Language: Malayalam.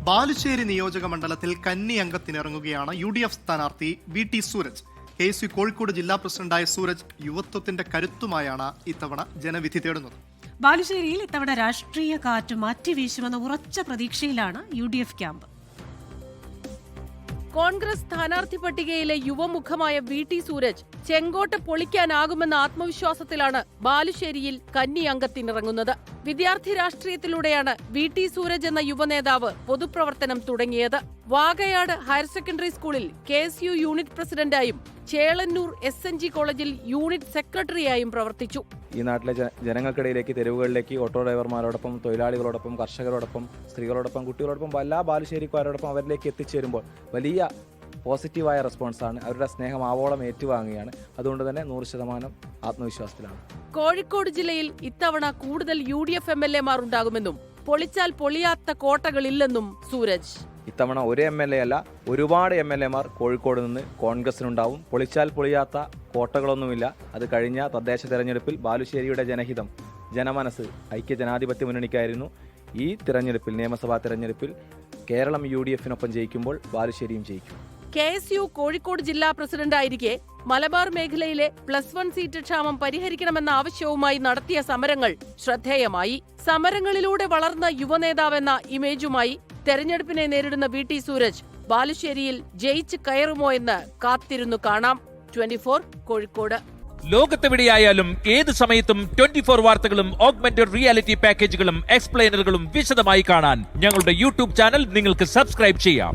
ബാലുശ്ശേരി നിയോജക മണ്ഡലത്തിൽ കന്നി അംഗത്തിനിറങ്ങുകയാണ് UDF സ്ഥാനാർത്ഥി VT സൂരജ്. KSU കോഴിക്കോട് ജില്ലാ പ്രസിഡന്റായ സൂരജ് യുവത്വത്തിന്റെ കരുത്തുമായാണ് ഇത്തവണ ജനവിധി തേടുന്നത്. ബാലുശ്ശേരിയിൽ ഇത്തവണ രാഷ്ട്രീയ കാറ്റ് മാറ്റിവീശുമെന്ന ഉറച്ച പ്രതീക്ഷയിലാണ് UDF ക്യാമ്പ്. കോൺഗ്രസ് സ്ഥാനാർത്ഥി പട്ടികയിലെ യുവമുഖമായ VT സൂരജ് ചെങ്കോട്ട പൊളിക്കാനാകുമെന്ന ആത്മവിശ്വാസത്തിലാണ് ബാലുശ്ശേരിയിൽ കന്നി അംഗത്തിനിറങ്ങുന്നത്. വിദ്യാർത്ഥി രാഷ്ട്രീയത്തിലൂടെയാണ് VT സൂരജ് എന്ന യുവനേതാവ് പൊതുപ്രവർത്തനം തുടങ്ങിയത്. വാകയാട് ഹയർ സെക്കൻഡറി സ്കൂളിൽ KSU യൂണിറ്റ് പ്രസിഡന്റായും ചേളന്നൂർ SNG കോളേജിൽ യൂണിറ്റ് സെക്രട്ടറിയായും പ്രവർത്തിച്ചു. ഈ നാട്ടിലെ ജനങ്ങൾക്കിടയിലേക്ക്, തെരുവുകളിലേക്ക് ഓട്ടോ ഡ്രൈവർമാരോടൊപ്പം, തൊഴിലാളികളോടൊപ്പം, കർഷകരോടൊപ്പം, സ്ത്രീകളോടൊപ്പം, കുട്ടികളോടൊപ്പം, എല്ലാ ബാലുശ്ശേരിക്കാരോടൊപ്പം അവരിലേക്ക് എത്തിച്ചേരുമ്പോൾ വലിയ പോസിറ്റീവായ റെസ്പോൺസാണ്. അവരുടെ സ്നേഹം ആവോളം ഏറ്റുവാങ്ങുകയാണ്. അതുകൊണ്ട് തന്നെ 100% ആത്മവിശ്വാസത്തിലാണ്. കോഴിക്കോട് ജില്ലയിൽ ഇത്തവണ കൂടുതൽ UDF MLA-മാർ ഉണ്ടാകുമെന്നും പൊളിച്ചാൽ പൊളിയാത്ത കോട്ടകളില്ലെന്നും സൂരജ്. ഇത്തവണ ഒരു MLA അല്ല, ഒരുപാട് MLA-മാർ കോഴിക്കോട് നിന്ന് കോൺഗ്രസിനുണ്ടാവും. പൊളിച്ചാൽ പൊളിയാത്ത കോട്ടകളൊന്നുമില്ല. അത് കഴിഞ്ഞ തദ്ദേശ തെരഞ്ഞെടുപ്പിൽ ബാലുശ്ശേരിയുടെ ജനഹിതം, ജനമനസ് ഐക്യ ജനാധിപത്യ മുന്നണിക്കായിരുന്നു. ഈ തിരഞ്ഞെടുപ്പിൽ, നിയമസഭാ തിരഞ്ഞെടുപ്പിൽ കേരളം UDF-നൊപ്പം ജയിക്കുമ്പോൾ ബാലുശ്ശേരിയും ജയിക്കും. KSU കോഴിക്കോട് ജില്ലാ പ്രസിഡന്റായിരിക്കെ മലബാർ മേഖലയിലെ +1 സീറ്റ് ക്ഷാമം പരിഹരിക്കണമെന്ന ആവശ്യവുമായി നടത്തിയ സമരങ്ങൾ ശ്രദ്ധേയമായി. സമരങ്ങളിലൂടെ വളർന്ന യുവനേതാവെന്ന ഇമേജുമായി തെരഞ്ഞെടുപ്പിനെ നേരിടുന്ന VT സൂരജ് ബാലുശ്ശേരിയിൽ ജയിച്ച് കയറുമോ എന്ന് കാത്തിരുന്നു കാണാം. 24 കോഴിക്കോട്. ലോകത്തെവിടെയായാലും ഏത് സമയത്തും 24 വാർത്തകളും ഓഗ്മെന്റഡ് റിയാലിറ്റി പാക്കേജുകളും എക്സ്പ്ലെയിനറുകളും വിശദമായി കാണാൻ ഞങ്ങളുടെ YouTube ചാനൽ നിങ്ങൾക്ക് സബ്സ്ക്രൈബ് ചെയ്യാം.